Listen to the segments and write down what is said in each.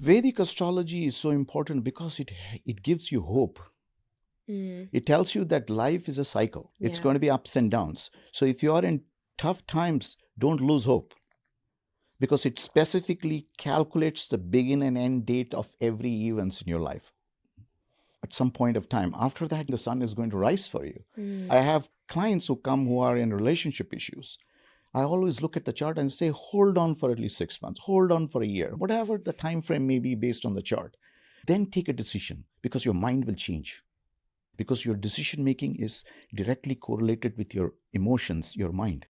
Vedic astrology is so important because it gives you hope. It tells you that life is a cycle. It's Yeah. going to be ups and downs. So if you are in tough times, don't lose hope because it specifically calculates the begin and end date of every events in your life. At some point of time, after that, the sun is going to rise for you. I have clients who come who are in relationship issues. I always look at the chart and say, hold on for at least 6 months, hold on for a year, whatever the time frame may be based on the chart. Then take a decision because your mind will change. Because your decision making is directly correlated with your emotions, your mind.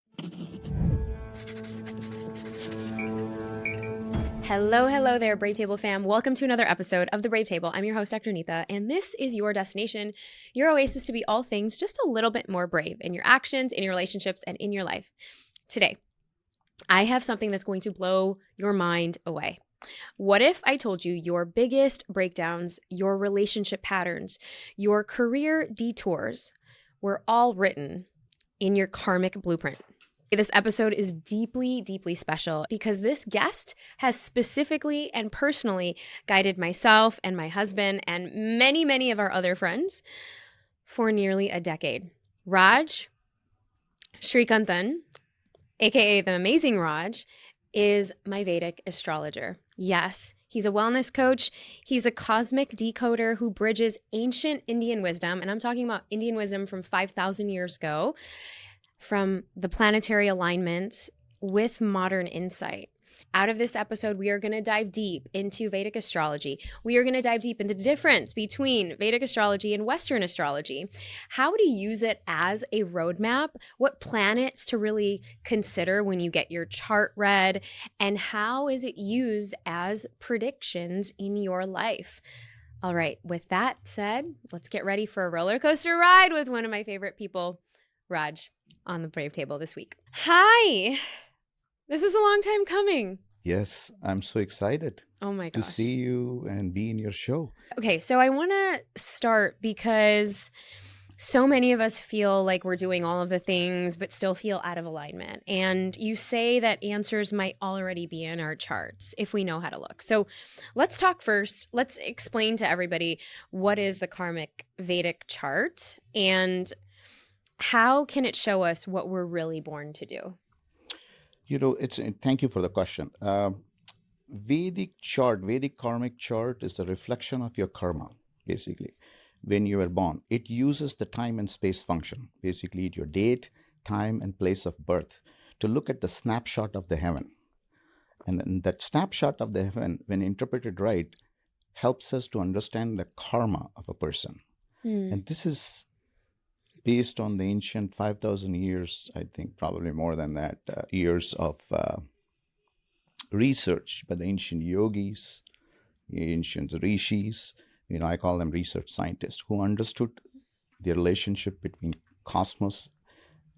Hello there, Brave Table fam. Welcome to another episode of The Brave Table. I'm your host, Dr. Neeta, and this is your destination, your oasis to be all things just a little bit more brave in your actions, in your relationships, and in your life. Today, I have something that's going to blow your mind away. What if I told you your biggest breakdowns, your relationship patterns, your career detours were all written in your karmic blueprint? This episode is deeply, deeply special because this guest has specifically and personally guided myself and my husband and many, many of our other friends for nearly a decade. Raj Srikantan, aka the Amazing Raj, is my Vedic astrologer. Yes, he's a wellness coach. He's a cosmic decoder who bridges ancient Indian wisdom, and I'm talking about Indian wisdom from 5,000 years ago, from the planetary alignments with modern insight. Out of this episode, we are going to dive deep into Vedic astrology. We are going to dive deep into the difference between Vedic astrology and Western astrology, how to use it as a roadmap, what planets to really consider when you get your chart read, and how is it used as predictions in your life. All right, with that said, let's get ready for a roller coaster ride with one of my favorite people, Raj, on the Brave Table this week. Hi! This is a long time coming. Yes, I'm so excited Oh my to gosh. see you and be in your show. Okay, so I want to start because so many of us feel like we're doing all of the things, but still feel out of alignment. And you say that answers might already be in our charts if we know how to look. So let's talk first. Let's explain to everybody what is the karmic Vedic chart and how can it show us what we're really born to do? Thank you for the question. Vedic karmic chart is the reflection of your karma, basically. When you were born, it uses the time and space function, basically your date, time, and place of birth to look at the snapshot of the heaven. And then that snapshot of the heaven, when interpreted right, helps us to understand the karma of a person. And this is based on the ancient 5,000 years, I think probably more than that, years of research by the ancient yogis, the ancient rishis. I call them research scientists who understood the relationship between cosmos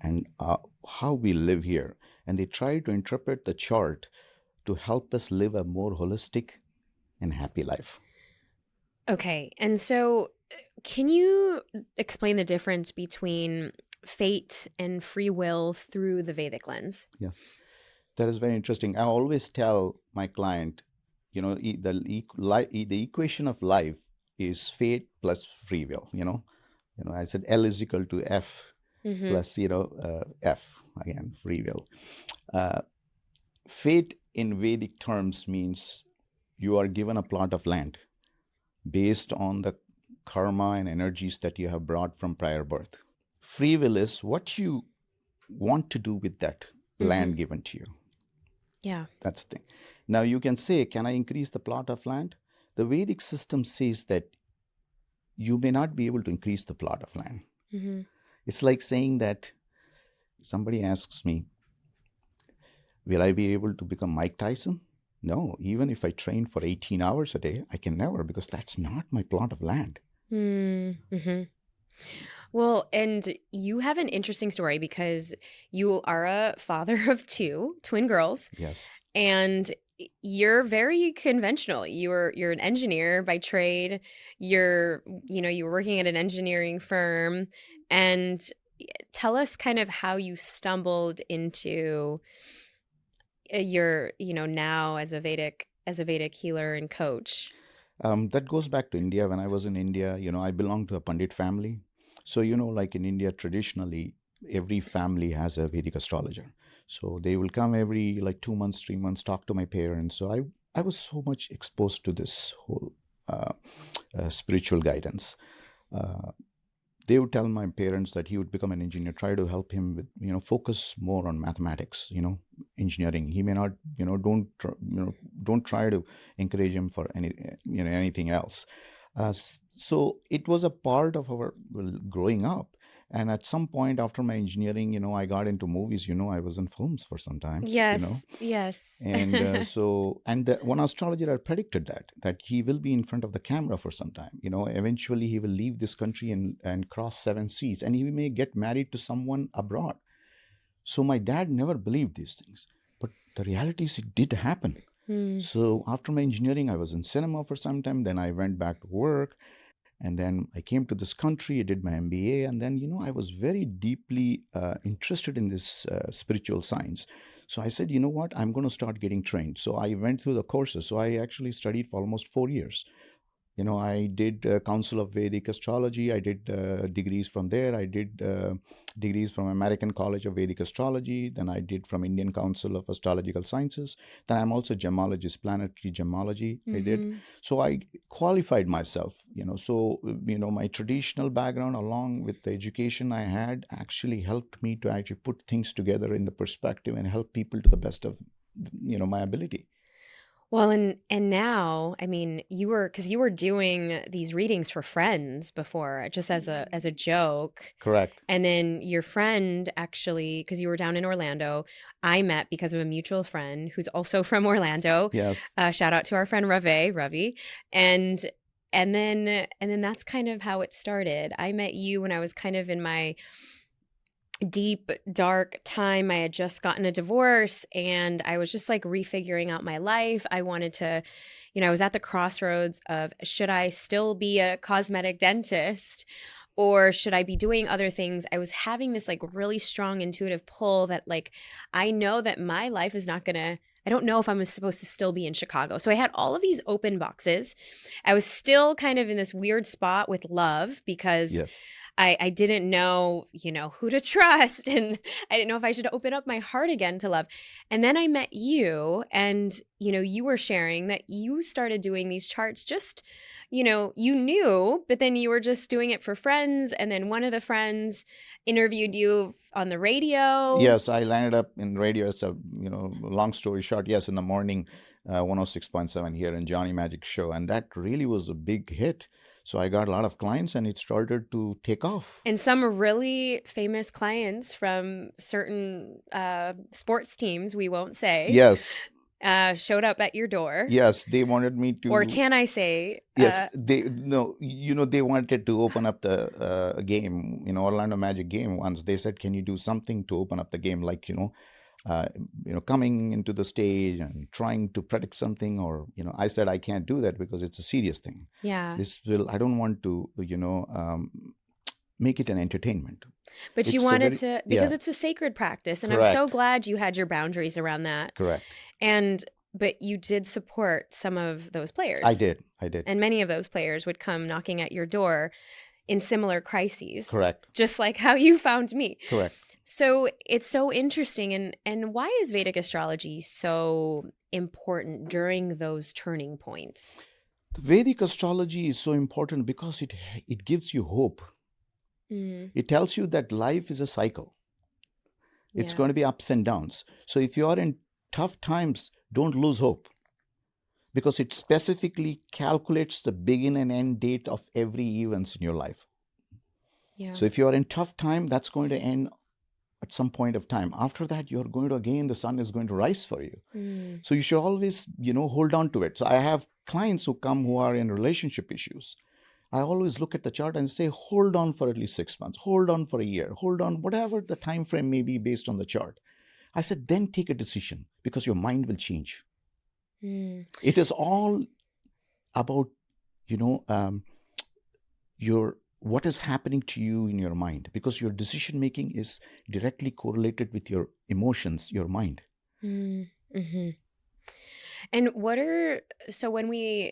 and how we live here. And they try to interpret the chart to help us live a more holistic and happy life. Okay. And so can you explain the difference between fate and free will through the Vedic lens? Yes, that is very interesting. I always tell my client, the equation of life is fate plus free will. I said L is equal to F plus F again, free will. Fate in Vedic terms means you are given a plot of land based on the karma and energies that you have brought from prior birth. Free will is what you want to do with that land given to you. Yeah. That's the thing. Now you can say, can I increase the plot of land? The Vedic system says that you may not be able to increase the plot of land. It's like saying that somebody asks me, will I be able to become Mike Tyson? No, even if I train for 18 hours a day, I can never, because that's not my plot of land. Well, and you have an interesting story because you are a father of two twin girls. Yes. And you're very conventional. You're an engineer by trade. You're working at an engineering firm. And tell us kind of how you stumbled into your, now as a Vedic as a Vedic healer and coach? That goes back to India. When I was in India, I belong to a Pandit family. So, like in India, traditionally, every family has a Vedic astrologer. So they will come every like 2 months, 3 months, talk to my parents. So I was so much exposed to this whole spiritual guidance. Uh, they would tell my parents that he would become an engineer, try to help him with, focus more on mathematics, engineering. He may not, don't try to encourage him for anything else. So it was a part of our growing up. And at some point after my engineering, I got into movies. I was in films for some times. Yes. And and the one astrologer had predicted that he will be in front of the camera for some time. Eventually he will leave this country and cross 7 seas, and he may get married to someone abroad. So my dad never believed these things, but the reality is it did happen. So after my engineering, I was in cinema for some time. Then I went back to work. And then I came to this country, I did my MBA. And then, I was very deeply interested in this spiritual science. So I said, you know what, I'm going to start getting trained. So I went through the courses. So I actually studied for almost 4 years. I did Council of Vedic Astrology. I did degrees from there. I did degrees from American College of Vedic Astrology. Then I did from Indian Council of Astrological Sciences. Then I'm also gemologist, planetary gemology. I did. So I qualified myself. So my traditional background along with the education I had actually helped me to actually put things together in the perspective and help people to the best of my ability. Well, and now, I mean, you were doing these readings for friends before, just as a joke. Correct. And then your friend actually, because you were down in Orlando, I met because of a mutual friend who's also from Orlando. Yes. Shout out to our friend Ravi. And then that's kind of how it started. I met you when I was kind of in my deep, dark time. I had just gotten a divorce and I was just like refiguring out my life. I wanted to, I was at the crossroads of, should I still be a cosmetic dentist or should I be doing other things? I was having this like really strong intuitive pull that like, I know that my life is not gonna, I don't know if I'm supposed to still be in Chicago. So I had all of these open boxes. I was still kind of in this weird spot with love because yes. I didn't know, who to trust. And I didn't know if I should open up my heart again to love. And then I met you and, you were sharing that you started doing these charts just, you knew, but then you were just doing it for friends. And then one of the friends interviewed you on the radio. Yes, I landed up in radio. It's a, long story short. Yes, in the morning, 106.7 here in Johnny Magic Show. And that really was a big hit. So I got a lot of clients and it started to take off. And some really famous clients from certain sports teams, we won't say. Yes. Showed up at your door. Yes, they wanted me to. Or can I say? Yes, they wanted to open up the game, Orlando Magic game once. They said, "Can you do something to open up the game?" Like coming into the stage and trying to predict something, or I said I can't do that because it's a serious thing. Yeah. I don't want to make it an entertainment. But you wanted to, because it's a sacred practice, and Correct. I'm so glad you had your boundaries around that. Correct. But you did support some of those players. I did. And many of those players would come knocking at your door in similar crises. Correct. Just like how you found me. Correct. So it's so interesting. And why is Vedic astrology so important during those turning points? The Vedic astrology is so important because it gives you hope. It tells you that life is a cycle. It's going to be ups and downs. So if you are in tough times, don't lose hope, because it specifically calculates the begin and end date of every event in your life. Yeah. So if you are in tough time, that's going to end at some point of time. After that, you're going to, again, the sun is going to rise for you. So you should always, hold on to it. So I have clients who come who are in relationship issues. I always look at the chart and say, hold on for at least 6 months, hold on for a year, hold on, whatever the time frame may be based on the chart. I said, then take a decision, because your mind will change. It is all about, what is happening to you in your mind, because your decision making is directly correlated with your emotions, your mind. And so when we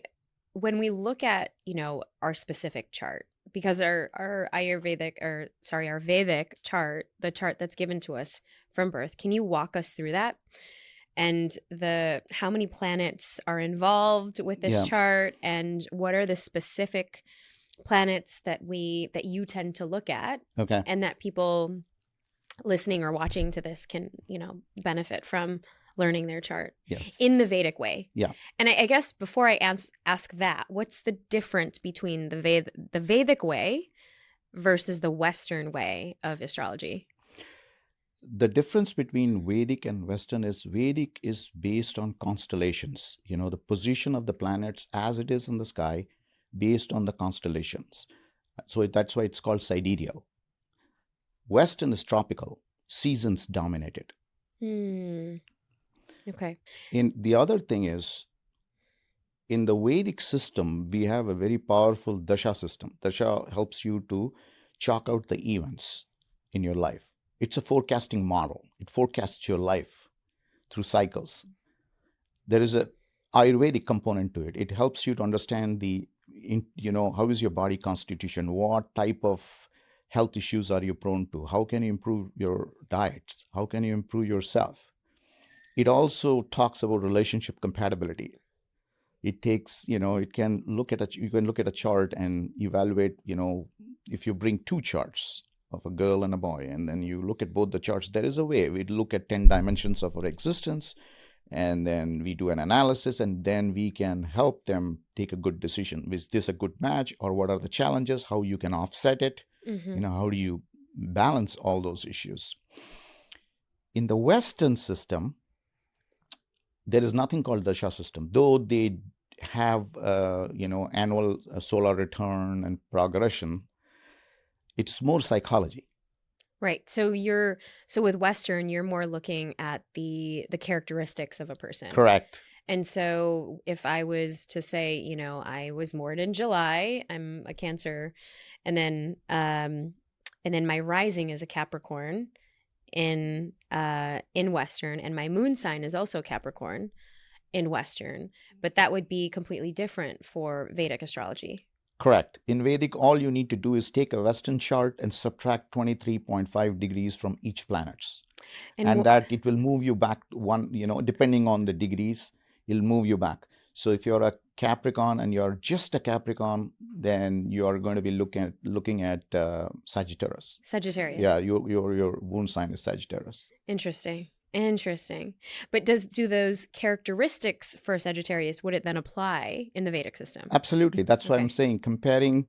look at, our specific chart, because our our Vedic chart, the chart that's given to us from birth, can you walk us through that? And how many planets are involved with this Yeah. chart, and what are the specific planets that you tend to look at, Okay. and that people listening or watching to this can, benefit from learning their chart Yes. in the Vedic way. Yeah. And I guess before I ask that, what's the difference between the Vedic way versus the Western way of astrology? The difference between Vedic and Western is Vedic is based on constellations, the position of the planets as it is in the sky based on the constellations. So that's why it's called sidereal. Western is tropical, seasons dominated. Okay. In the other thing is, in the Vedic system, we have a very powerful dasha system. Dasha helps you to chalk out the events in your life. It's a forecasting model. It forecasts your life through cycles. There is a Ayurvedic component to it. It helps you to understand how is your body constitution? What type of health issues are you prone to? How can you improve your diets? How can you improve yourself? It also talks about relationship compatibility. It takes, it can look at you can look at a chart and evaluate, if you bring two charts of a girl and a boy, and then you look at both the charts, there is a way. We look at 10 dimensions of our existence, and then we do an analysis, and then we can help them take a good decision. Is this a good match, or what are the challenges? How you can offset it? How do you balance all those issues? In the Western system, there is nothing called dasha system, though they have annual solar return and progression. It's more psychology. Right. So with Western, you're more looking at the characteristics of a person. Correct. And so if I was to say, I was born in July, I'm a Cancer, and then my rising is a Capricorn in Western, and my moon sign is also Capricorn in Western, but that would be completely different for Vedic astrology. Correct. In Vedic, all you need to do is take a Western chart and subtract 23.5 degrees from each planet. And that it will move you back one, depending on the degrees, it'll move you back. So if you're a Capricorn and you're just a Capricorn, then you are going to be looking at Sagittarius. Sagittarius. Yeah, your moon sign is Sagittarius. Interesting. But do those characteristics for Sagittarius, would it then apply in the Vedic system? Absolutely. That's why I'm saying comparing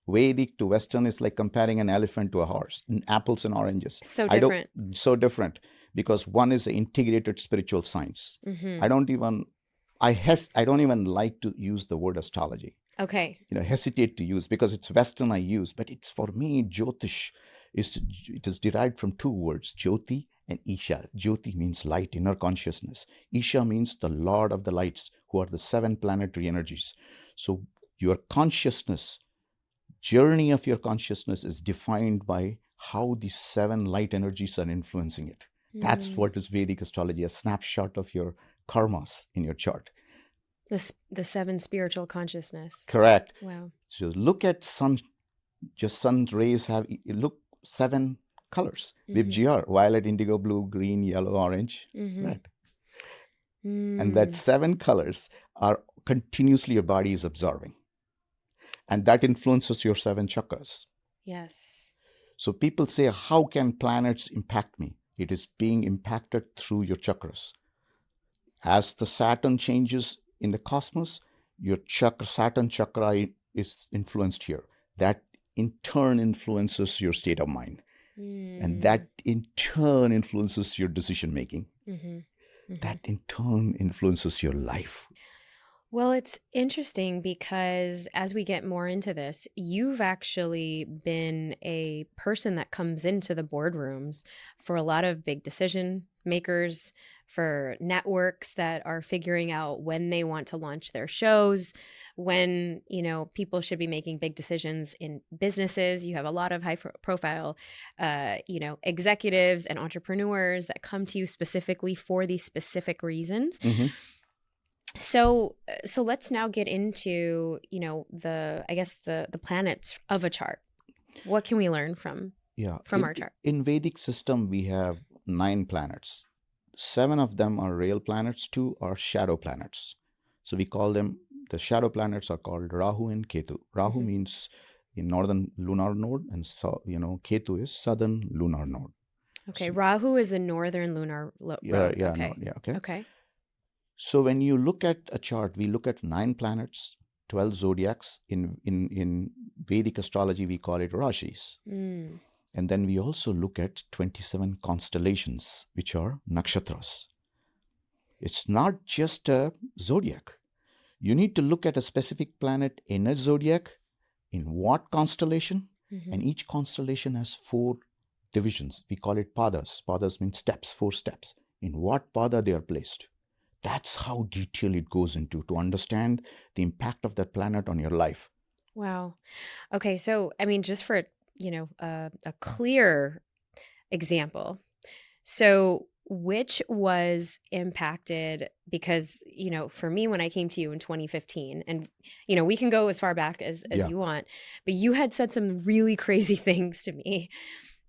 Vedic to Western is like comparing an elephant to a horse, apples and oranges. So different. So different, because one is an integrated spiritual science. Mm-hmm. I don't even like to use the word astrology. Okay. Hesitate to use, because it's Western I use, but it's, for me, Jyotish it is derived from two words, Jyoti and Isha. Jyoti means light, inner consciousness. Isha means the Lord of the lights, who are the 7 planetary energies. So your consciousness, journey of your consciousness is defined by how the 7 light energies are influencing it. That's what is Vedic astrology, a snapshot of your karmas in your chart. The 7 spiritual consciousness. Correct. Wow. So look at sun rays look 7 colors. VIBGR, violet, indigo, blue, green, yellow, orange, red. And that 7 colors are continuously your body is absorbing. And that influences your 7 chakras. Yes. So people say, how can planets impact me? It is being impacted through your chakras. As the Saturn changes in the cosmos, your Saturn chakra is influenced here. That in turn influences your state of mind. And that in turn influences your decision making. That in turn influences your life. Well, it's interesting because as we get more into this, you've actually been a person that comes into the boardrooms for a lot of big decision makers, for networks that are figuring out when they want to launch their shows, when, people should be making big decisions in businesses. You have a lot of high profile, executives and entrepreneurs that come to you specifically for these specific reasons. So let's now get into, the planets of a chart. What can we learn from Yeah. our chart? In Vedic system, we have 9 planets. 7 of them are real planets, 2 are shadow planets. So we call them, the shadow planets are called Rahu and Ketu. Rahu Mhm. means in northern lunar node, and Ketu is southern lunar node. Okay, So, Rahu is the northern lunar road. Okay. okay. Okay. So when you look at a chart, we look at 9 planets, 12 zodiacs. In Vedic astrology, we call it rashis. Mm. And then we also look at 27 constellations, which are nakshatras. It's not just a zodiac. You need to look at a specific planet in a zodiac, in what constellation, Mhm. and each constellation has 4 divisions. We call it padas. Padas means steps, 4 steps. In what pada they are placed. That's how detailed it goes into to understand the impact of that planet on your life. Wow. Okay, so I mean, just for a clear example. So, which was impacted because, for me, when I came to you in 2015, and, we can go as far back as Yeah. you want, but you had said some really crazy things to me.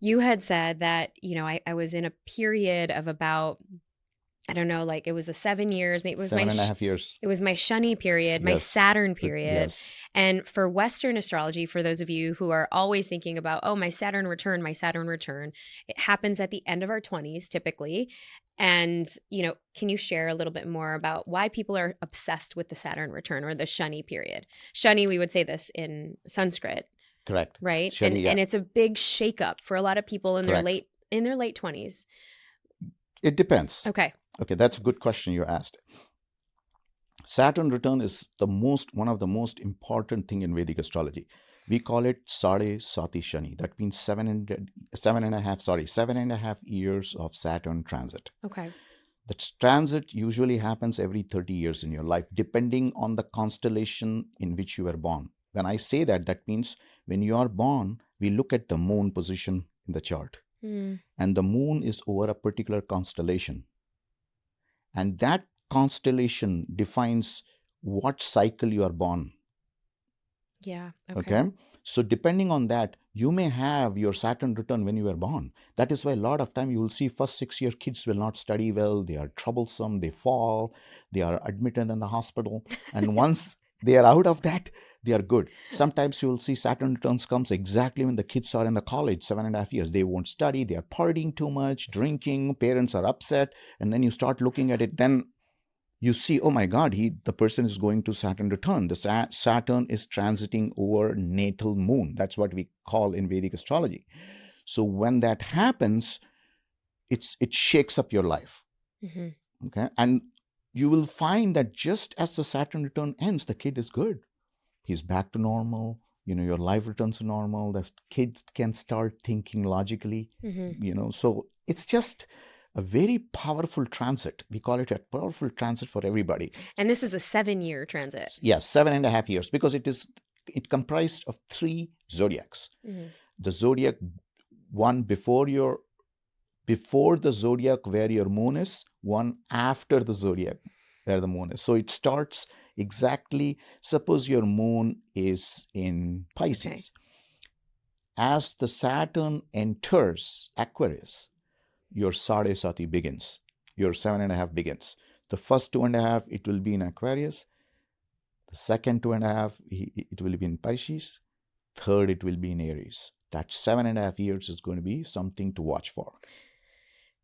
You had said that, I was in a period of about, I don't know, like it was 7 years, maybe it was 7.5 years. it was my shani period, my Yes. Saturn period. Yes. And for Western astrology, for those of you who are always thinking about, oh, my Saturn return, it happens at the end of our 20s typically. And, can you share a little bit more about why people are obsessed with the Saturn return or the shani period? Shani, we would say this in Sanskrit, Correct. right? Shani, yeah. And it's a big shakeup for a lot of people in Correct. their late 20s. It depends. Okay. Okay, that's a good question you asked. Saturn return is one of the most important thing in Vedic astrology. We call it Sade Sati Shani. That means 7.5 years of Saturn transit. Okay. The transit usually happens every 30 years in your life, depending on the constellation in which you were born. When I say that, that means when you are born, we look at the moon position in the chart. Mm. And the moon is over a particular constellation. And that constellation defines what cycle you are born. Yeah. Okay. So depending on that, you may have your Saturn return when you were born. That is why a lot of time you will see first 6 year kids will not study well. They are troublesome. They fall. They are admitted in the hospital. And once they are out of that, they are good. Sometimes you will see Saturn returns comes exactly when the kids are in the college, 7.5 years. They won't study. They are partying too much, drinking. Parents are upset. And then you start looking at it. Then you see, oh my God, the person is going to Saturn return. The Saturn is transiting over natal moon. That's what we call in Vedic astrology. So when that happens, it shakes up your life. Mm-hmm. Okay, and you will find that just as the Saturn return ends, the kid is good. He's back to normal. Your life returns to normal. The kids can start thinking logically. Mm-hmm. So it's just a very powerful transit. We call it a powerful transit for everybody. And this is a 7-year transit. Yes, 7.5 years, because it comprised of 3 zodiacs. Mm-hmm. The zodiac one before the zodiac where your moon is, one after the zodiac where the moon is. So it starts exactly, suppose your moon is in Pisces. Okay. As the Saturn enters Aquarius, your Sade Sati begins. Your 7.5 begins. The first 2.5, it will be in Aquarius. The second 2.5, it will be in Pisces. Third, it will be in Aries. That 7.5 years is going to be something to watch for.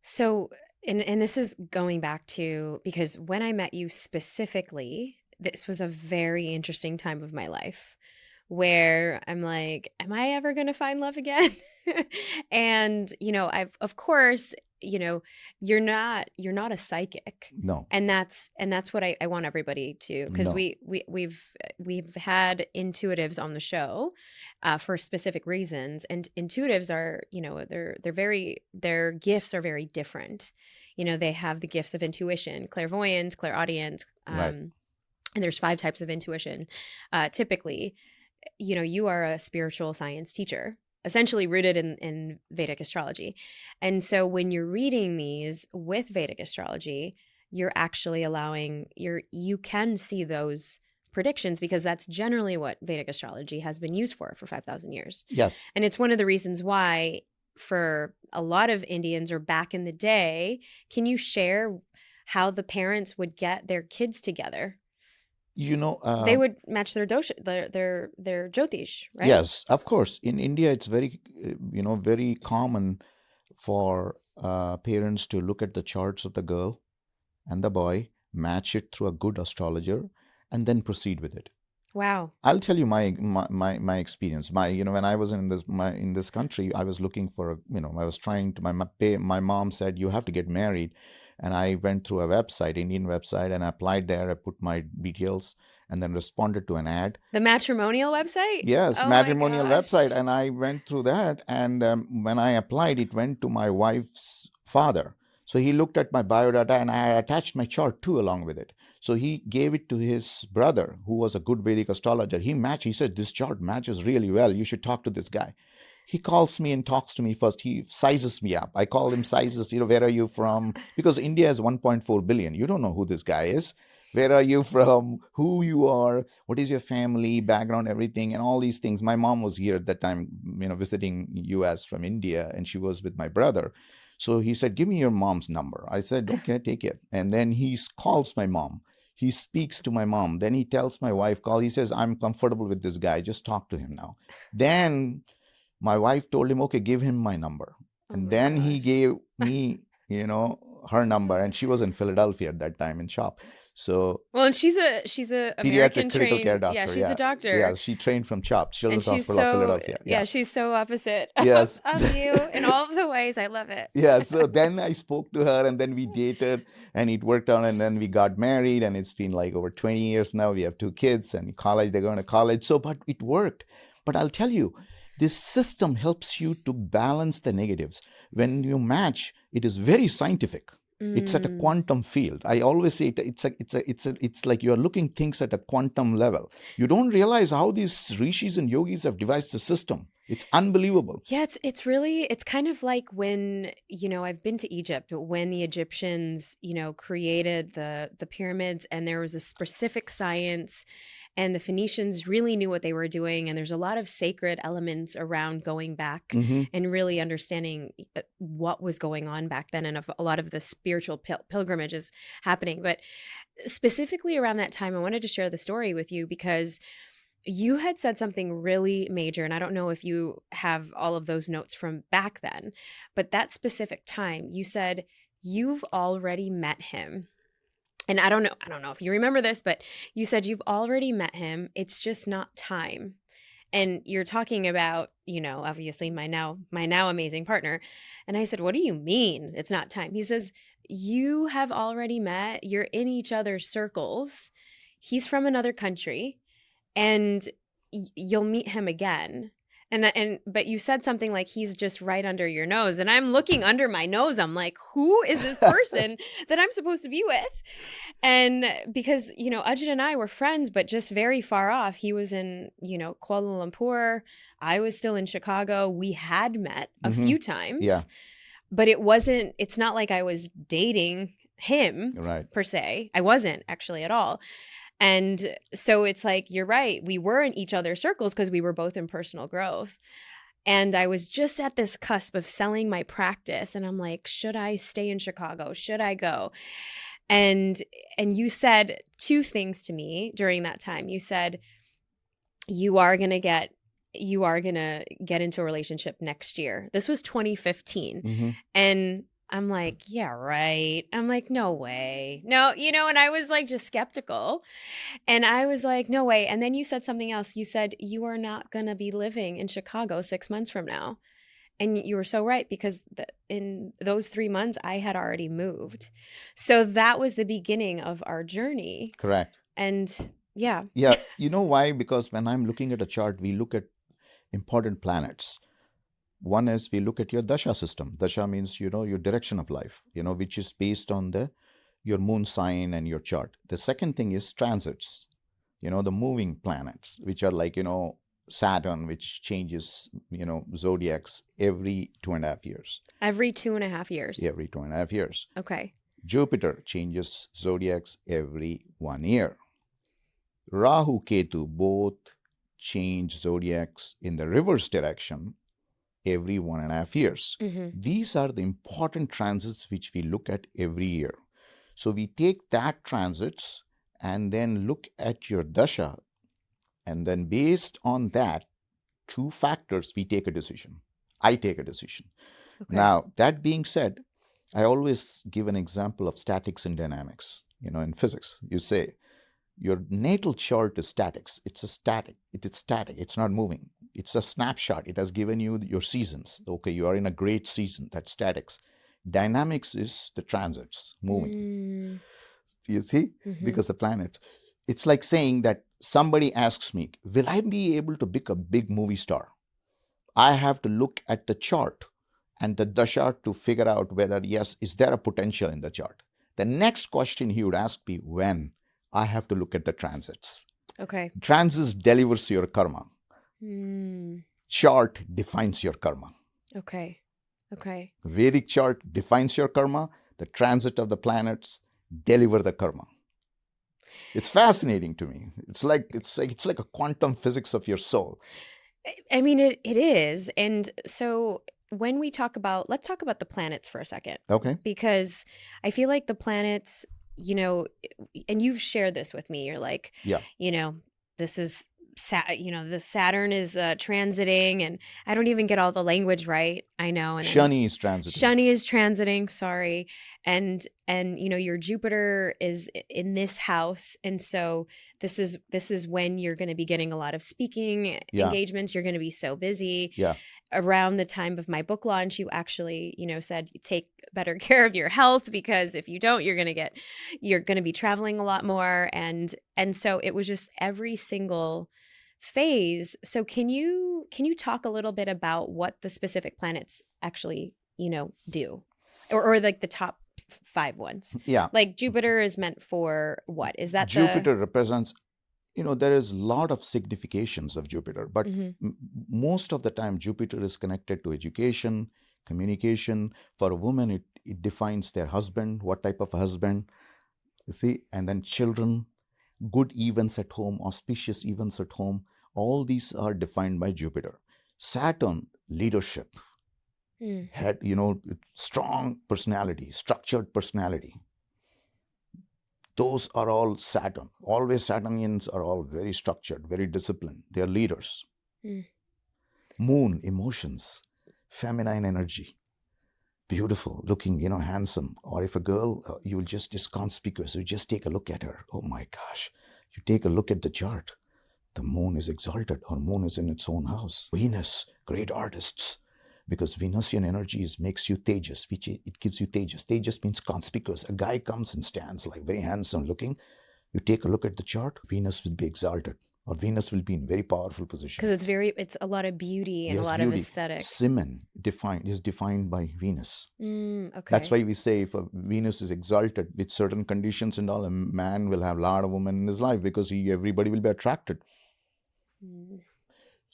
So, and this is going back to, because when I met you specifically, this was a very interesting time of my life where I'm like, am I ever going to find love again? And, I've, of course, you're not a psychic. No. And that's what I want everybody to, because No. we've had intuitives on the show for specific reasons, and intuitives are, their gifts are very different. They have the gifts of intuition, clairvoyance, clairaudience, Right. and there's 5 types of intuition. Typically, you are a spiritual science teacher, essentially rooted in Vedic astrology. And so when you're reading these with Vedic astrology, you're actually allowing you can see those predictions, because that's generally what Vedic astrology has been used for 5,000 years. Yes. And it's one of the reasons why for a lot of Indians, or back in the day, can you share how the parents would get their kids together? They would match their dosha, their Jyotish, right? Yes, of course. In India, it's very, very common for parents to look at the charts of the girl and the boy, match it through a good astrologer, and then proceed with it. Wow. I'll tell you my experience. When I was in this country, I was looking for I was trying to my mom said you have to get married, and I went through a website, Indian website, and I applied there. I put my details and then responded to an ad. The matrimonial website? Yes, Oh matrimonial my gosh. website, and I went through that, and when I applied, it went to my wife's father. So he looked at my biodata, and I attached my chart too along with it. So he gave it to his brother, who was a good Vedic astrologer. He said, this chart matches really well. You should talk to this guy. He calls me and talks to me first. He sizes me up. I call him sizes, where are you from? Because India is 1.4 billion. You don't know who this guy is. Where are you from? Who you are? What is your family background? Everything, and all these things. My mom was here at that time, visiting US from India, and she was with my brother. So he said, give me your mom's number. I said, okay, take it. And then he calls my mom. He speaks to my mom. Then he tells my wife, he says, I'm comfortable with this guy. Just talk to him now. Then my wife told him, okay, give him my number. And then he gave me, her number. And she was in Philadelphia at that time in shop. So, well, and she's a American pediatric critical care doctor. Yeah, she's a doctor. Yeah, she trained from CHOP, Children's and she's Hospital of so, Philadelphia. Yeah, she's so opposite Yes. of you in all of the ways. I love it. Yeah, so then I spoke to her, and then we dated, and it worked out, and then we got married, and it's been like over 20 years now. We have 2 kids, and they're going to college. So, but it worked. But I'll tell you, this system helps you to balance the negatives. When you match, it is very scientific. It's at a quantum field. I always say it's like you're looking things at a quantum level. You don't realize how these rishis and yogis have devised the system. It's unbelievable. Yeah, it's kind of like when, I've been to Egypt, when the Egyptians, created the pyramids, and there was a specific science, and the Phoenicians really knew what they were doing. And there's a lot of sacred elements around going back and really understanding what was going on back then, and a lot of the spiritual pilgrimages happening. But specifically around that time, I wanted to share the story with you because you had said something really major, and I don't know if you have all of those notes from back then, but that specific time, you said, you've already met him. And I don't know if you remember this, but you said you've already met him. It's just not time. And you're talking about, obviously my now amazing partner. And I said, what do you mean it's not time? He says, you have already met. You're in each other's circles. He's from another country, and you'll meet him again. But you said something like, he's just right under your nose. And I'm looking under my nose. I'm like, who is this person that I'm supposed to be with? And because, Ajit and I were friends, but just very far off. He was in, Kuala Lumpur. I was still in Chicago. We had met a few times. Yeah. But it's not like I was dating him per se. I wasn't actually at all. And so it's like, you're right. We were in each other's circles because we were both in personal growth. And I was just at this cusp of selling my practice. And I'm like, should I stay in Chicago? Should I go? And you said 2 things to me during that time. You said, you are going to get into a relationship next year. This was 2015. And I'm like, yeah, right. I'm like, no way. No, and I was like just skeptical. And I was like, no way. And then you said something else. You said, you are not going to be living in Chicago 6 months from now. And you were so right, because in those 3 months, I had already moved. So that was the beginning of our journey. Correct. And yeah. Yeah. You know why? Because when I'm looking at a chart, we look at important planets. One is we look at your dasha system. Dasha means, your direction of life, which is based on your moon sign and your chart. The second thing is transits, the moving planets, which are like, Saturn, which changes, zodiacs every 2.5 years. Every 2.5 years. Every 2.5 years. Okay. Jupiter changes zodiacs every 1 year. Rahu, Ketu both change zodiacs in the reverse direction every 1.5 years. These are the important transits which we look at every year. So we take that transits and then look at your dasha, and then based on that, two factors, we take a decision. I take a decision. Okay. Now, that being said, I always give an example of statics and dynamics. In physics, you say your natal chart is statics. It's static. It's not moving. It's a snapshot. It has given you your seasons. Okay, you are in a great season. That's statics. Dynamics is the transits moving. You see? Because the planet. It's like saying that somebody asks me, will I be able to become a big movie star? I have to look at the chart and the dasha to figure out whether, yes, is there a potential in the chart? The next question he would ask me, when? I have to look at the transits. Okay. Transits delivers your karma. Chart defines your karma. Okay. Vedic chart defines your karma. The transit of the planets deliver the karma. It's fascinating to me. It's like a quantum physics of your soul. I mean, it is. And so when we let's talk about the planets for a second. Okay. Because I feel like the planets, and you've shared this with me. You're like, this is, the Saturn is transiting, and I don't even get all the language right. I know. And Shani is transiting. Shani is transiting. Sorry. And your Jupiter is in this house. And so this is when you're going to be getting a lot of speaking engagements. You're going to be so busy. Yeah. Around the time of my book launch, you actually, said take better care of your health, because if you don't, you're going to be traveling a lot more. And so it was just every single phase. So can you talk a little bit about what the specific planets actually, do, or like the top 5 ones? Yeah. Like Jupiter is meant for what? Is that Jupiter represents, there is a lot of significations of Jupiter, but most of the time Jupiter is connected to education, communication. For a woman, it defines their husband, what type of husband, you see, and then children, good events at home, auspicious events at home. All these are defined by Jupiter. Saturn, leadership, had, strong personality, structured personality. Those are all Saturn. Always Saturnians are all very structured, very disciplined. They are leaders. Moon, emotions, feminine energy, beautiful, looking, handsome. Or if a girl, you will just is conspicuous. You just take a look at her. Oh my gosh. You take a look at the chart. The moon is exalted, or moon is in its own house. Venus, great artists. Because Venusian energy makes you tejas, which it gives you tejas. Tejas means conspicuous. A guy comes and stands like very handsome looking. You take a look at the chart, Venus will be exalted, or Venus will be in very powerful position. Because it's a lot of beauty and a lot of aesthetic. Semen is defined by Venus. Okay. That's why we say if a Venus is exalted with certain conditions and all, a man will have a lot of women in his life because everybody will be attracted.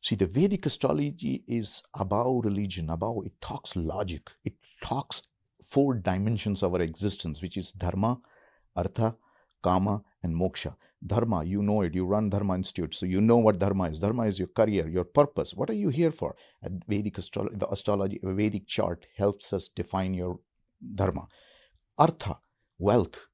See, the Vedic astrology is about religion, it talks logic. It talks 4 dimensions of our existence, which is dharma, artha, kama, and moksha. Dharma, you know it. You run Dharma Institute, so you know what dharma is. Dharma is your career, your purpose. What are you here for? Vedic astrology, a Vedic chart helps us define your dharma. Artha, wealth.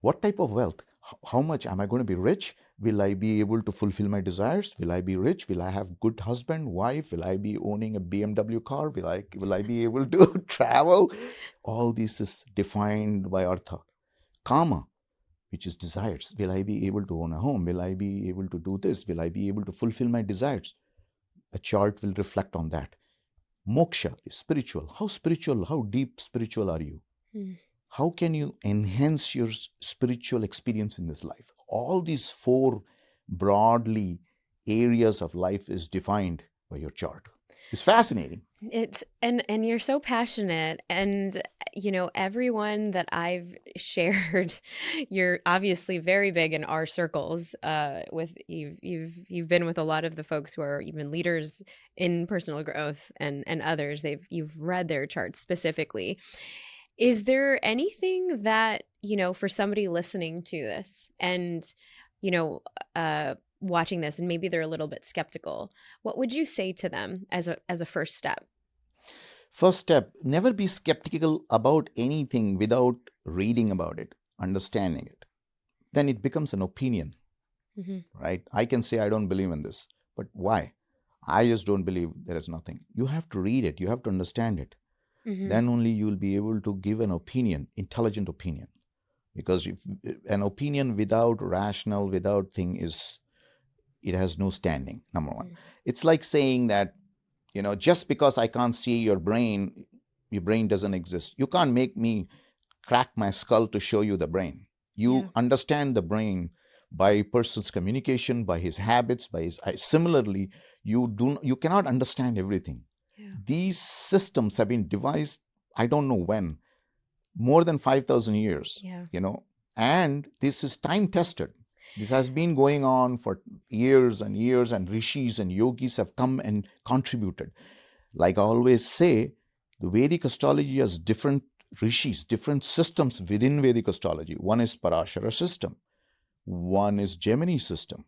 What type of wealth? How much? Am I going to be rich? Will I be able to fulfill my desires? Will I be rich? Will I have good husband, wife? Will I be owning a BMW car? Will I be able to travel? All this is defined by Artha. Kama, which is desires. Will I be able to own a home? Will I be able to do this? Will I be able to fulfill my desires? A chart will reflect on that. Moksha is spiritual. How deep spiritual are you? How can you enhance your spiritual experience in this life? All these 4 broadly areas of life is defined by your chart. It's fascinating. It's and you're so passionate, and everyone that I've shared, you're obviously very big in our circles. With you've been with a lot of the folks who are even leaders in personal growth and others. You've read their charts specifically. Is there anything that, for somebody listening to this and, you know, watching this and maybe they're a little bit skeptical, what would you say to them as a first step? First step, never be skeptical about anything without reading about it, understanding it. Then it becomes an opinion, Mm-hmm. right? I can say I don't believe in this, but why? I just don't believe there is nothing. You have to read it, you have to understand it. Mm-hmm. Then only you will be able to give an opinion, intelligent opinion. Because if an opinion without rational, without thing it has no standing, number one. It's like saying that, just because I can't see your brain doesn't exist. You can't make me crack my skull to show you the brain. You Yeah. understand the brain by a person's communication, by his habits, by his similarly, you cannot understand everything. Yeah. These systems have been devised, I don't know when, more than 5,000 years, Yeah. and this is time tested. This has been going on for years and years, and rishis and yogis have come and contributed. Like I always say, the Vedic astrology has different rishis, different systems within Vedic astrology. One is Parashara system, one is Gemini system,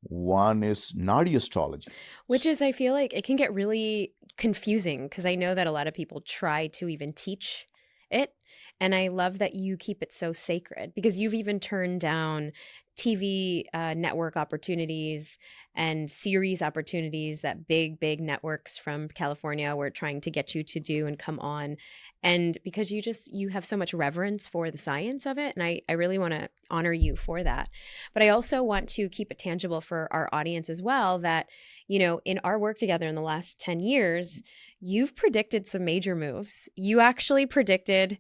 one is Nadi astrology. Which is, I feel like it can get really confusing because I know that a lot of people try to even teach it. And I love that you keep it so sacred because you've even turned down TV network opportunities and series opportunities that big networks from California were trying to get you to do and come on. And because you have so much reverence for the science of it. And I really want to honor you for that. But I also want to keep it tangible for our audience as well that, in our work together in the last 10 years, you've predicted some major moves. You actually predicted,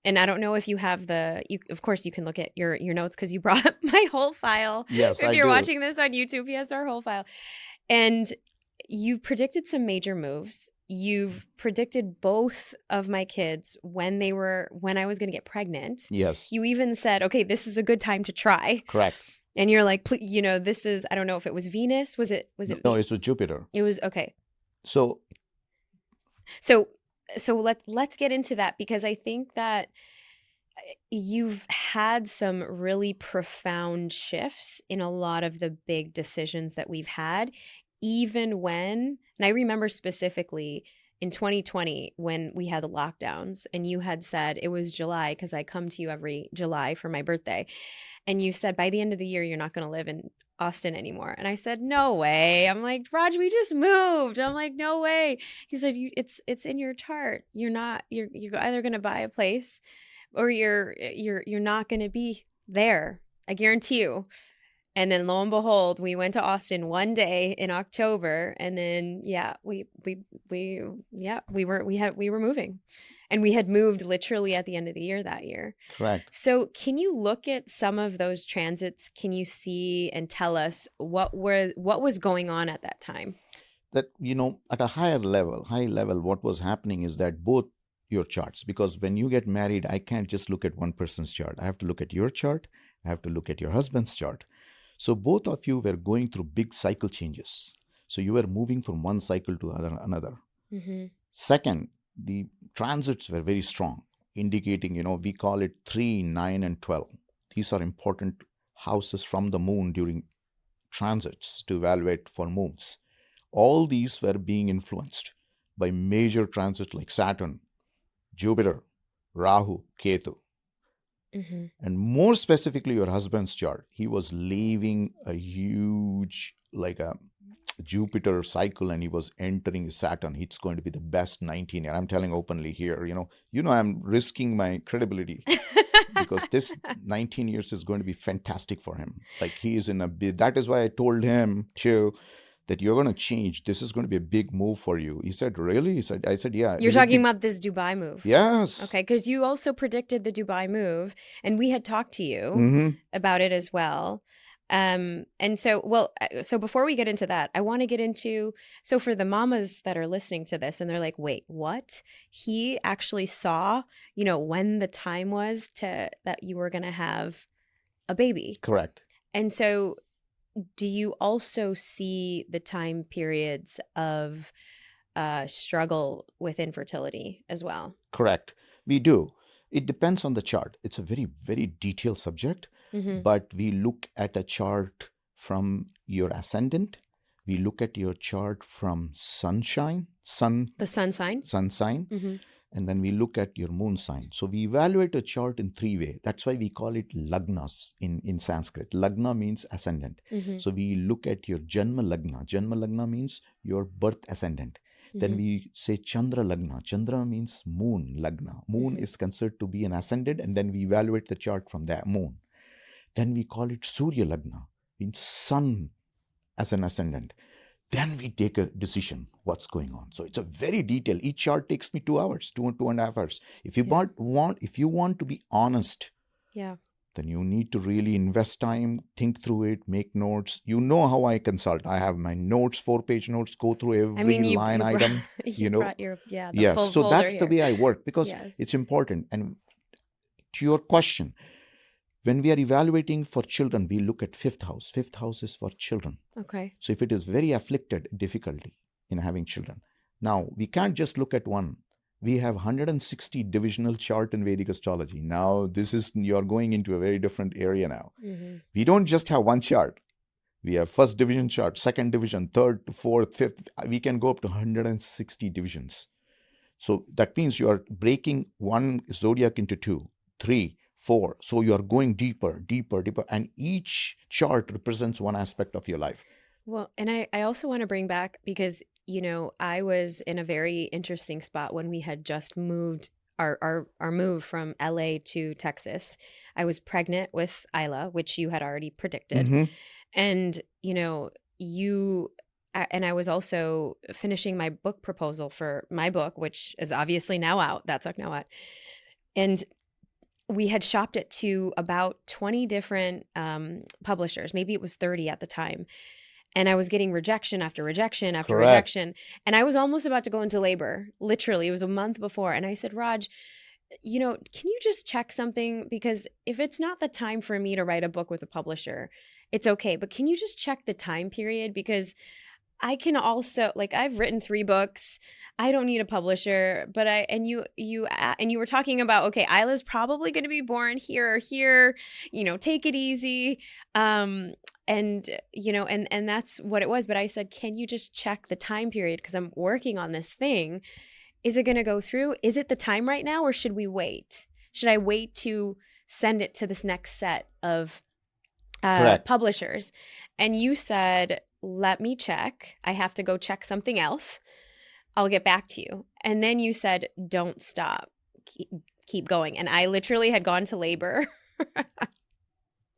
and I don't know if you have of course you can look at your notes because you brought my whole file. Yes, if I you're do. watching this on YouTube, he has our whole file. And you've predicted some major moves. You've predicted both of my kids when I was going to get pregnant. Yes. You even said, okay, this is a good time to try. Correct. And you're like, this is, I don't know if it was Venus. Was it? No, it was Jupiter. It was, okay. So let's get into that because I think that you've had some really profound shifts in a lot of the big decisions that we've had, even when, and I remember specifically in 2020 when we had the lockdowns and you had said it was July because I come to you every July for my birthday. And you said by the end of the year, you're not going to live in Austin anymore. And I said, no way. I'm like, Raj, we just moved. I'm like, no way. He said, it's in your chart. You're either going to buy a place or you're not going to be there. I guarantee you. And then lo and behold, we went to Austin one day in October, and then we were moving. And we had moved literally at the end of the year that year. correct. So can you look at some of those transits? Can you see and tell us what was going on at that time? That, at a high level, what was happening is that both your charts, because when you get married, I can't just look at one person's chart. I have to look at your chart. I have to look at your husband's chart. So both of you were going through big cycle changes. So you were moving from one cycle to another. Mm-hmm. Second, the transits were very strong, indicating, we call it 3, 9, and 12. These are important houses from the moon during transits to evaluate for moves. All these were being influenced by major transits like Saturn, Jupiter, Rahu, Ketu. Mm-hmm. And more specifically, your husband's chart, he was leaving a huge, like a Jupiter cycle, and he was entering Saturn. It's going to be the best 19 year. I'm telling openly here, I'm risking my credibility because this 19 years is going to be fantastic for him. Like he is that is why I told him too, that you're going to change. This is going to be a big move for you. He said, really? I said, yeah. You're talking about this Dubai move. Yes. Okay, because you also predicted the Dubai move, and we had talked to you about it as well. And so before we get into that, I want to get into, so for the mamas that are listening to this and they're like, wait, what? He actually saw, when the time was that you were going to have a baby. Correct. And so do you also see the time periods of struggle with infertility as well. Correct. We do. It depends on the chart. It's a very, very detailed subject, but we look at a chart from your ascendant. We look at your chart from sun The sun sign. and then we look at your moon sign. So we evaluate a chart in three ways. That's why we call it lagnas in Sanskrit. Lagna means ascendant. So we look at your Janma Lagna. Janma Lagna means your birth ascendant. Then we say Chandra Lagna. Chandra means moon Lagna. Moon is considered to be an ascendant, and then we evaluate the chart from that moon. Then we call it Surya Lagna, means sun as an ascendant. Then we take a decision what's going on. So it's a very detailed. Each chart takes me 2 hours, 2.5 hours. If you want to be honest, then you need to really invest time, think through it, make notes. You know how I consult. I have my notes, 4-page notes, go through every line item. Brought your yes. So that's the way I work, because it's important. And to your question, when we are evaluating for children, we look at fifth house. Fifth house is for children. Okay. So if it is very afflicted, difficulty in having children. Now, we can't just look at one. We have 160 divisional chart in Vedic astrology. Now, you're going into a very different area now. We don't just have one chart. We have first division chart, second division, third, fourth, fifth. We can go up to 160 divisions. So that means you are breaking one zodiac into 2, 3, 4. So you are going deeper, and each chart represents one aspect of your life. Well, and I also want to bring back, because, I was in a very interesting spot when we had just moved our move from LA to Texas. I was pregnant with Isla, which you had already predicted. And, and I was also finishing my book proposal for my book, which is obviously now out. That's now out. And we had shopped it to about 20 different publishers. Maybe it was 30 at the time. And I was getting rejection after rejection after rejection. And I was almost about to go into labor. Literally, it was a month before. And I said, Raj, can you just check something? Because if it's not the time for me to write a book with a publisher, it's okay. But can you just check the time period? Because I can also, I've written 3 books. I don't need a publisher, but you were talking about, okay, Isla's probably going to be born here or here, take it easy. And that's what it was. But I said, can you just check the time period? Because I'm working on this thing. Is it going to go through? Is it the time right now, or should we wait? Should I wait to send it to this next set of publishers? And you said, let me check. I have to go check something else. I'll get back to you. And then you said, don't stop. Keep going. And I literally had gone to labor.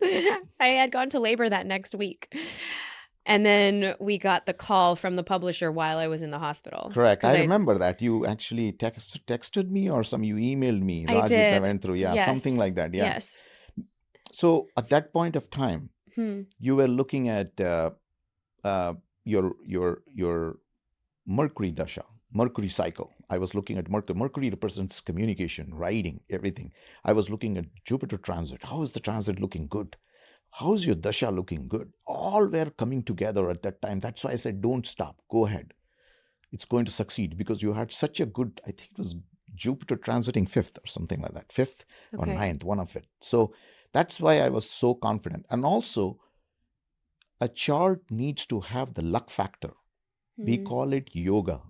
I had gone to labor that next week. And then we got the call from the publisher while I was in the hospital. Correct. I remember that. You actually texted me, or you emailed me. I did. I went through. Yeah, yes. Something like that. Yeah. Yes. So at that point of time, you were looking at your Mercury dasha, Mercury cycle. I was looking at Mercury. Mercury represents communication, writing, everything. I was looking at Jupiter transit. How is the transit looking? Good. How is your dasha looking? Good. All were coming together at that time. That's why I said, don't stop. Go ahead. It's going to succeed, because you had such a good, I think it was Jupiter transiting 5th or something like that. 5th or 9th, one of it. So that's why I was so confident. And also, a chart needs to have the luck factor. We call it yoga.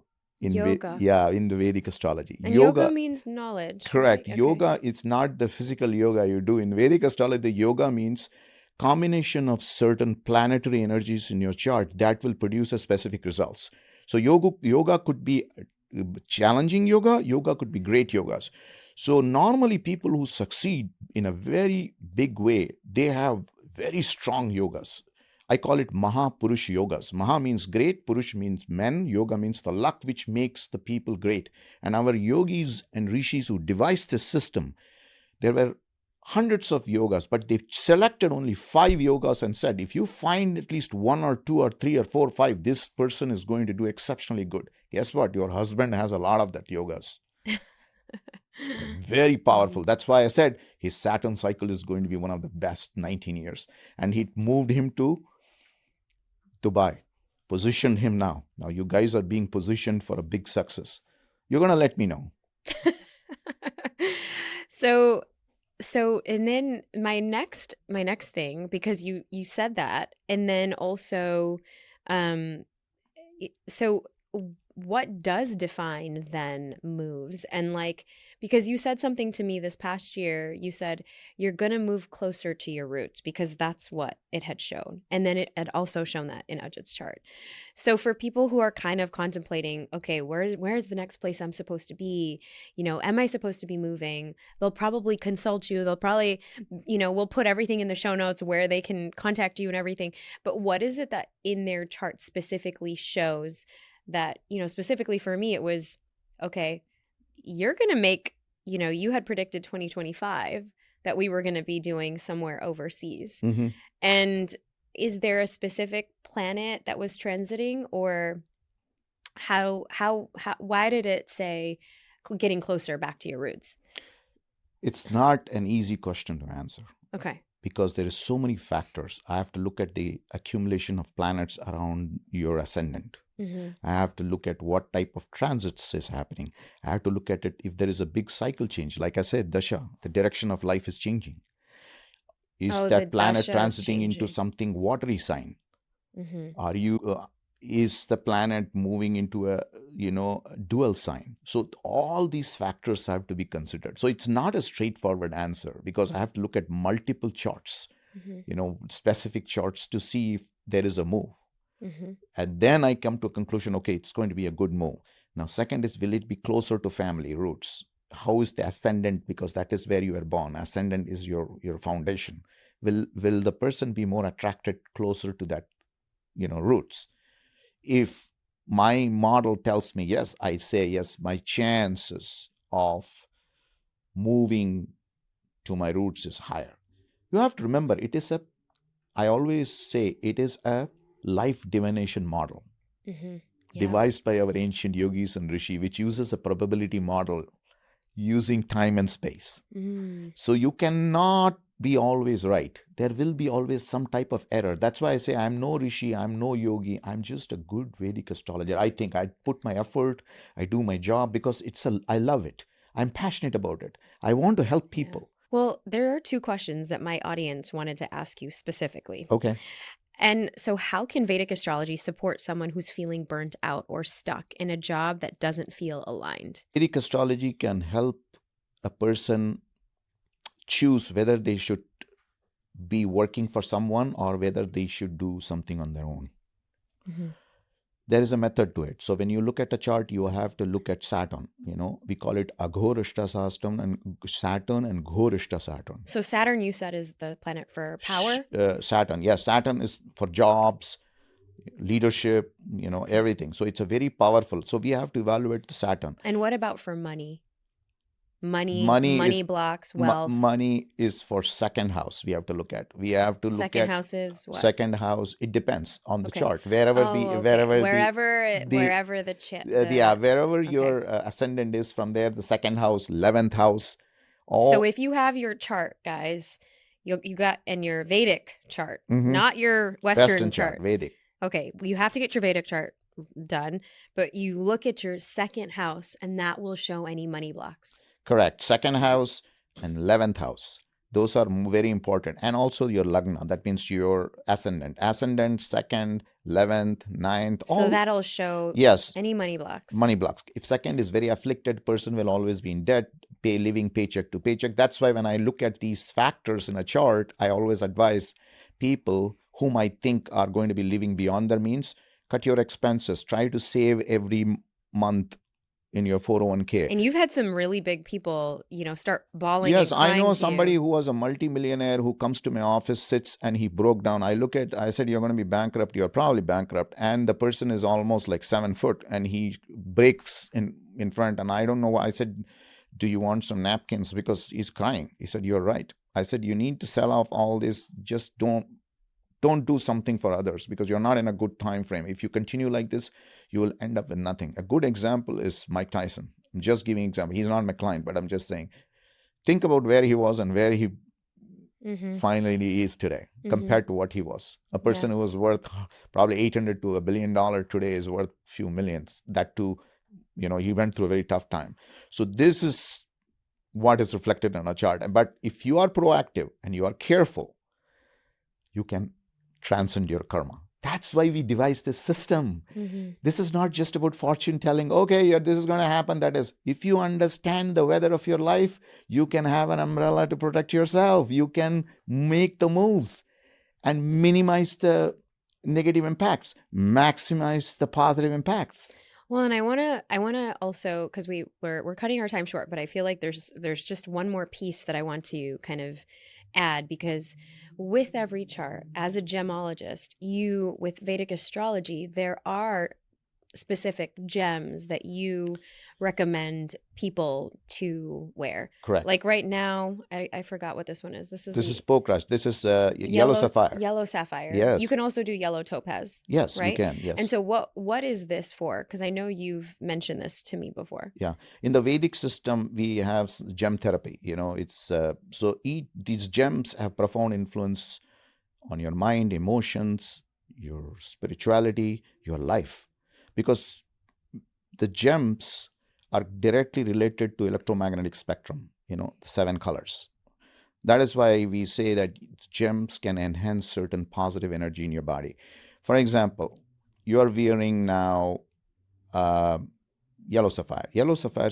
In the Vedic astrology. And yoga means knowledge. Correct. Right? Yoga, it's not the physical yoga you do. In Vedic astrology, the yoga means combination of certain planetary energies in your chart that will produce a specific results. So yoga could be challenging yoga. Yoga could be great yogas. So normally people who succeed in a very big way, they have very strong yogas. I call it Maha Purush yogas. Maha means great, Purush means men, yoga means the luck which makes the people great. And our yogis and rishis who devised this system, there were hundreds of yogas, but they selected only 5 yogas and said, if you find at least 1 or 2 or 3 or 4 or 5, this person is going to do exceptionally good. Guess what? Your husband has a lot of that yogas. Very powerful. That's why I said his Saturn cycle is going to be one of the best 19 years. And he moved him to Dubai. Position him now. Now you guys are being positioned for a big success. You're going to let me know. so and then my next thing, because you said that, and then also um so what does define then moves? And like, because you said something to me this past year, you said you're going to move closer to your roots because that's what it had shown. And then it had also shown that in Ajit's chart. So for people who are kind of contemplating, okay, where's the next place I'm supposed to be? Am I supposed to be moving? They'll probably consult you. They'll probably, we'll put everything in the show notes where they can contact you and everything. But what is it that in their chart specifically shows that, specifically for me, it was, okay, you're going to make, you had predicted 2025 that we were going to be doing somewhere overseas. Mm-hmm. And is there a specific planet that was transiting, or why did it say getting closer back to your roots? It's not an easy question to answer. Okay. Because there is so many factors. I have to look at the accumulation of planets around your ascendant. Mm-hmm. I have to look at what type of transits is happening. I have to look at it if there is a big cycle change. Like I said, Dasha, the direction of life is changing. Is that planet transiting into something watery sign? Mm-hmm. Is the planet moving into a dual sign? So all these factors have to be considered. So it's not a straightforward answer because I have to look at multiple charts, mm-hmm. Specific charts to see if there is a move. Mm-hmm. And then I come to a conclusion, okay, it's going to be a good move. Now, second is, will it be closer to family roots? How is the ascendant? Because that is where you were born. Ascendant is your foundation. Will the person be more attracted closer to that, roots? If my model tells me yes, I say yes, my chances of moving to my roots is higher. You have to remember, I always say it is a life divination model, mm-hmm. devised by our ancient yogis and rishi, which uses a probability model using time and space. Mm. So you cannot be always right. There will be always some type of error. That's why I say I'm no rishi, I'm no yogi, I'm just a good Vedic astrologer. I think I put my effort, I do my job because I love it. I'm passionate about it. I want to help people. Yeah. Well, there are two questions that my audience wanted to ask you specifically. Okay. And so how can Vedic astrology support someone who's feeling burnt out or stuck in a job that doesn't feel aligned? Vedic astrology can help a person choose whether they should be working for someone or whether they should do something on their own. Mm-hmm. There is a method to it. So when you look at a chart, you have to look at Saturn. We call it Aghorishta Saturn and Ghorishta Saturn. So Saturn, you said, is the planet for power? Saturn, yes. Saturn is for jobs, leadership, everything. So it's a very powerful. So we have to evaluate the Saturn. And what about for money? Money blocks, wealth. Money is for second house. We have to look at. Second house is what? Second house. It depends on the chart. Wherever your ascendant is, from there the second house, 11th house. So if you have your chart, guys, you got in your Vedic chart, mm-hmm. not your Western chart. Vedic. Okay, you have to get your Vedic chart done, but you look at your second house, and that will show any money blocks. Correct. Second house and 11th house. Those are very important. And also your lagna. That means your ascendant. Ascendant, second, 11th, 9th. So that'll show any money blocks. Money blocks. If second is very afflicted, person will always be in debt, living paycheck to paycheck. That's why when I look at these factors in a chart, I always advise people whom I think are going to be living beyond their means, cut your expenses. Try to save every month in your 401k. And you've had some really big people, start bawling. Yes, I know somebody who was a multimillionaire who comes to my office, sits, and he broke down. I said, you're going to be bankrupt. You're probably bankrupt. And the person is almost like 7 foot and he breaks in front. And I don't know why. I said, do you want some napkins? Because he's crying. He said, you're right. I said, you need to sell off all this. Just don't do something for others because you're not in a good time frame. If you continue like this, you will end up with nothing. A good example is Mike Tyson. I'm just giving an example. He's not my client, but I'm just saying, think about where he was and where he finally he is today compared to what he was. A person who was worth probably 800 to $1 billion today is worth few millions. That too, he went through a very tough time. So this is what is reflected on a chart. But if you are proactive and you are careful, you can transcend your karma. That's why we devised this system. This is not just about fortune telling, okay, this is going to happen. That is, if you understand the weather of your life, you can have an umbrella to protect yourself. You can make the moves and minimize the negative impacts, maximize the positive impacts. Well, and I wanna also, because we're cutting our time short, but I feel like there's just one more piece that I want to kind of add, because with every chart, as a gemologist, with Vedic astrology, there are specific gems that you recommend people to wear. Correct. Like right now, I forgot what this one is. This is Pokrash. This is yellow sapphire. Yellow sapphire. Yes. You can also do yellow topaz. Yes, right? you can. Yes. And so what is this for? Because I know you've mentioned this to me before. Yeah. In the Vedic system, we have gem therapy. It's so these gems have profound influence on your mind, emotions, your spirituality, your life. Because the gems are directly related to electromagnetic spectrum, the 7 colors. That is why we say that gems can enhance certain positive energy in your body. For example, you are wearing now yellow sapphire. Yellow sapphire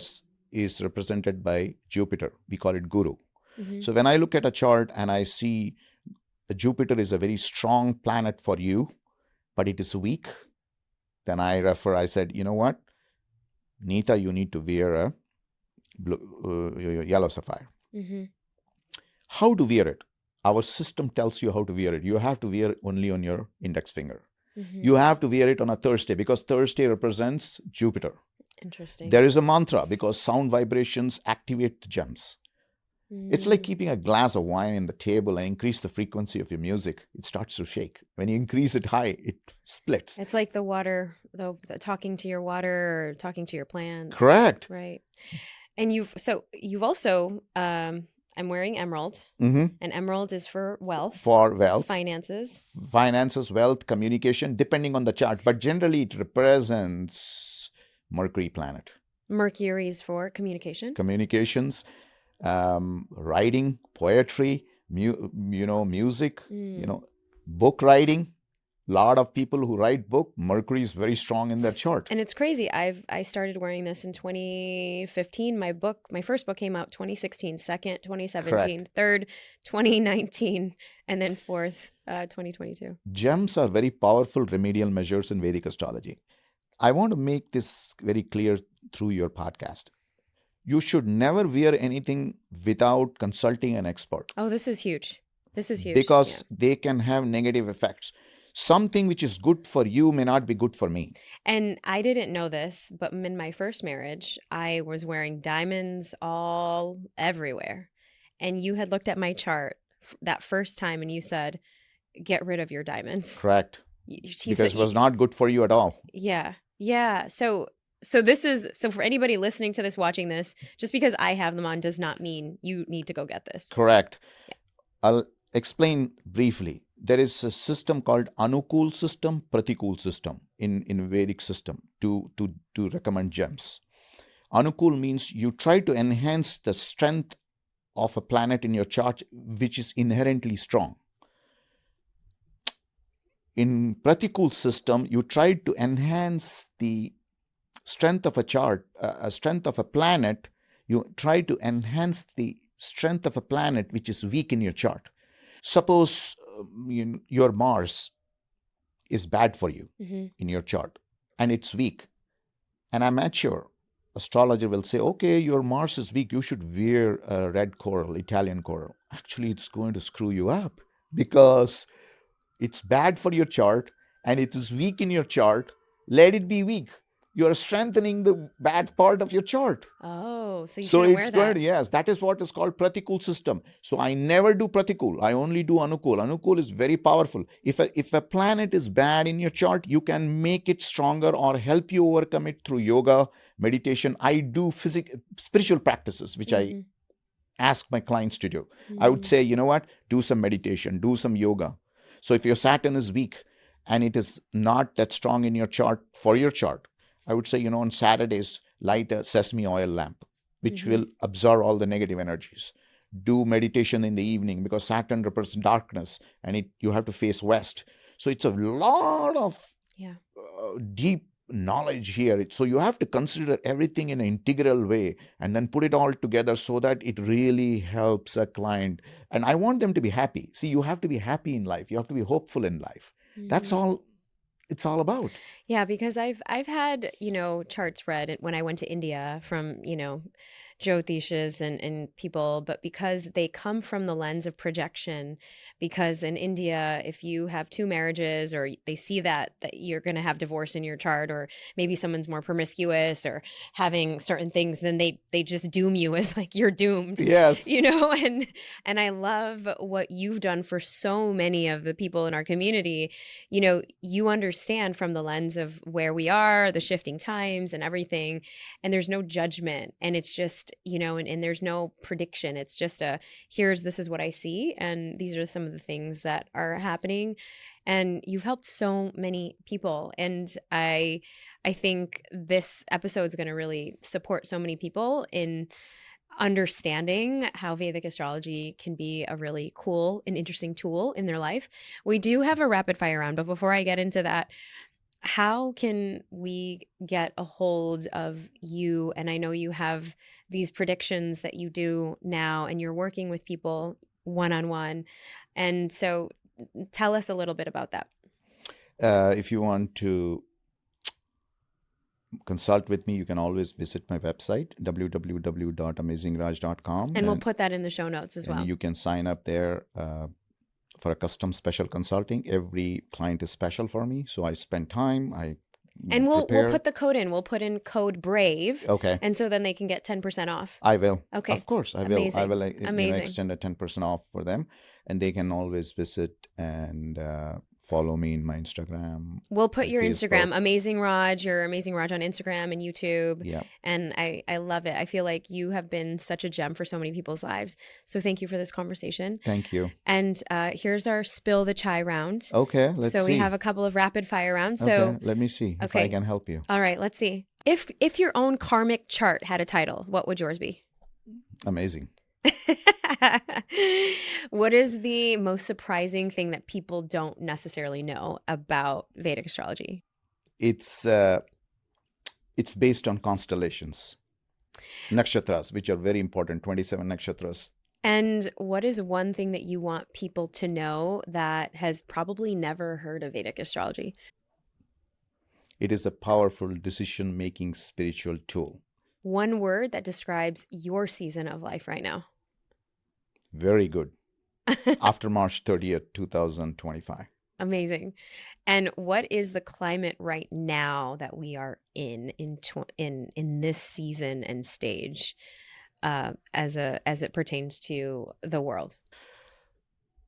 is represented by Jupiter. We call it Guru. So when I look at a chart and I see Jupiter is a very strong planet for you, but it is weak, then I said, you know what, Neeta, you need to wear a yellow sapphire. How to wear it? Our system tells you how to wear it. You have to wear it only on your index finger. You have to wear it on a Thursday because Thursday represents Jupiter. Interesting. There is a mantra because sound vibrations activate the gems. It's like keeping a glass of wine in the table and increase the frequency of your music. It starts to shake. When you increase it high, it splits. It's like the water, the talking to your water or talking to your plants. Correct. Right. And you've also, I'm wearing emerald. And emerald is for wealth. For wealth. Finances, wealth, communication, depending on the chart. But generally, it represents Mercury planet. Mercury is for communication. Communications. Writing, poetry, music, book writing. A lot of people who write book, Mercury is very strong in their chart. And it's crazy. I started wearing this in 2015. My first book came out 2016, second 2017, Correct. Third 2019, and then fourth 2022. Gems are very powerful remedial measures in Vedic astrology. I want to make this very clear through your podcast. You should never wear anything without consulting an expert. Oh, this is huge. Because they can have negative effects. Something which is good for you may not be good for me. And I didn't know this, but in my first marriage, I was wearing diamonds all everywhere. And you had looked at my chart that first time and you said, get rid of your diamonds. Correct. Because it was not good for you at all. Yeah. Yeah. So for anybody listening to this, watching this, just because I have them on does not mean you need to go get this. Correct. Yeah. I'll explain briefly. There is a system called Anukul system, Pratikul system in Vedic system to recommend gems. Anukul means you try to enhance the strength of a planet in your chart, which is inherently strong. In Pratikul system, you try to enhance the strength of a chart, strength of a planet. You try to enhance the strength of a planet which is weak in your chart. Suppose your Mars is bad for you in your chart and it's weak. An amateur astrologer will say, okay, your Mars is weak. You should wear a red coral, Italian coral. Actually, it's going to screw you up because it's bad for your chart and it is weak in your chart. Let it be weak. You're strengthening the bad part of your chart. Oh, so you shouldn't wear that. Yes, that is what is called Pratikul system. So I never do Pratikul. I only do Anukul. Anukul is very powerful. If a planet is bad in your chart, you can make it stronger or help you overcome it through yoga, meditation. I do spiritual practices, which I ask my clients to do. I would Mm. say, you know what? Do some meditation, do some yoga. So if your Saturn is weak and it is not that strong in your chart, for your chart, I would say, on Saturdays, light a sesame oil lamp, which Mhm. will absorb all the negative energies. Do meditation in the evening because Saturn represents darkness and you have to face west. So it's a lot of Yeah. deep knowledge here. So you have to consider everything in an integral way and then put it all together so that it really helps a client. And I want them to be happy. See, you have to be happy in life. You have to be hopeful in life. That's Mhm. all it's all about. Yeah, because I've had, charts read when I went to India from, Jyotishes and people, but because they come from the lens of projection, because in India, if you have two marriages or they see that you're going to have divorce in your chart, or maybe someone's more promiscuous or having certain things, then they just doom you as like you're doomed, Yes. and I love what you've done for so many of the people in our community. You understand from the lens of where we are, the shifting times and everything, and there's no judgment, and it's just, and there's no prediction. It's just this is what I see, and these are some of the things that are happening. And you've helped so many people, and I think this episode is going to really support so many people in understanding how Vedic astrology can be a really cool and interesting tool in their life. We do have a rapid fire round, but before I get into that, how can we get a hold of you? And I know you have these predictions that you do now, and you're working with people one on one. And so tell us a little bit about that. If you want to consult with me, you can always visit my website, www.amazingraj.com. And we'll put that in the show notes as And well. you can sign up there for a custom special consulting. Every client is special for me. So I spend time, I And we'll prepare. put the code in. We'll put in code BRAVE. Okay. And so then they can get 10% off. I will. Okay. Of course, I Amazing. will. I will Amazing. extend a 10% off for them, and they can always visit and follow me in my Instagram. We'll put your Facebook. Instagram, Amazing Raj, your Amazing Raj on Instagram and YouTube. Yeah. And I love it. I feel like you have been such a gem for so many people's lives. So thank you for this conversation. Thank you. And here's our spill the chai round. Okay, let's see. So we have a couple of rapid fire rounds. Okay, So let me see if I can help you. All right, let's see. If your own karmic chart had a title, what would yours be? Amazing. What is the most surprising thing that people don't necessarily know about Vedic astrology? It's based on constellations, nakshatras, which are very important, 27 nakshatras. And what is one thing that you want people to know that has probably never heard of Vedic astrology? It is a powerful decision-making spiritual tool. One word that describes your season of life right now. Very good. After March 30th, 2025. Amazing. And what is the climate right now that we are in this season and stage as it pertains to the world?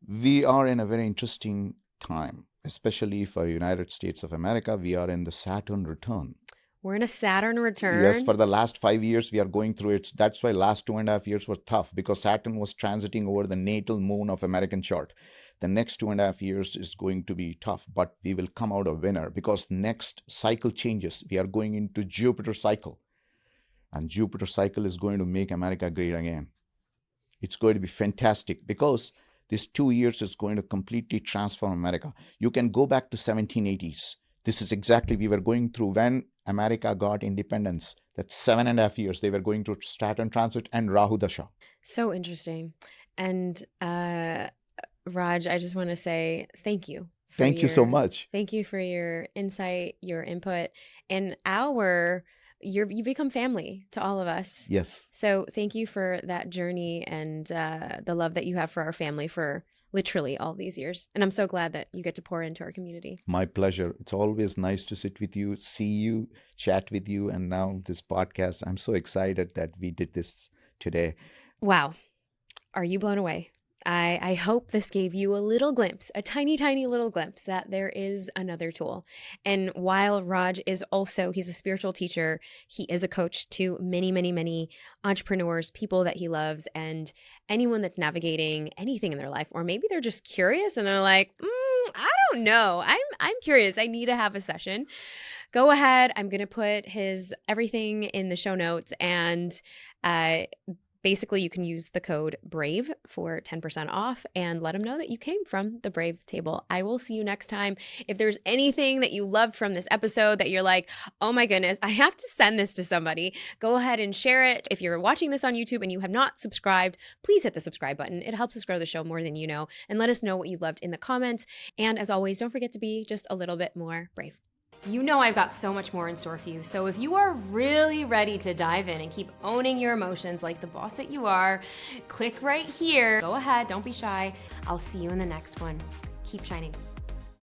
We are in a very interesting time, especially for United States of America. We are in the Saturn Return. We're in a Saturn return. Yes, for the last 5 years, we are going through it. That's why last 2.5 years were tough, because Saturn was transiting over the natal moon of American chart. The next 2.5 years is going to be tough, but we will come out a winner, because next cycle changes. We are going into Jupiter cycle. And Jupiter cycle is going to make America great again. It's going to be fantastic, because this 2 years is going to completely transform America. You can go back to 1780s. This is exactly, we were going through when America got independence. That's 7.5 years. They were going through Saturn transit and Rahu Dasha. So interesting. And Raj, I just want to say thank you. Thank you so much. Thank you for your insight, your input, and you become family to all of us. Yes. So thank you for that journey and the love that you have for our family for literally all these years. And I'm so glad that you get to pour into our community. My pleasure. It's always nice to sit with you, see you, chat with you, and now this podcast. I'm so excited that we did this today. Wow. Are you blown away? I hope this gave you a little glimpse, a tiny, tiny little glimpse that there is another tool. And while Raj is also, he's a spiritual teacher, he is a coach to many, many, many entrepreneurs, people that he loves, and anyone that's navigating anything in their life, or maybe they're just curious and they're like, I don't know. I'm curious. I need to have a session. Go ahead. I'm going to put his everything in the show notes, and basically, you can use the code BRAVE for 10% off and let them know that you came from the Brave Table. I will see you next time. If there's anything that you loved from this episode that you're like, oh my goodness, I have to send this to somebody, go ahead and share it. If you're watching this on YouTube and you have not subscribed, please hit the subscribe button. It helps us grow the show more than you know. And let us know what you loved in the comments. And as always, don't forget to be just a little bit more brave. You know I've got so much more in store for you. So if you are really ready to dive in and keep owning your emotions like the boss that you are, click right here. Go ahead, don't be shy. I'll see you in the next one. Keep shining.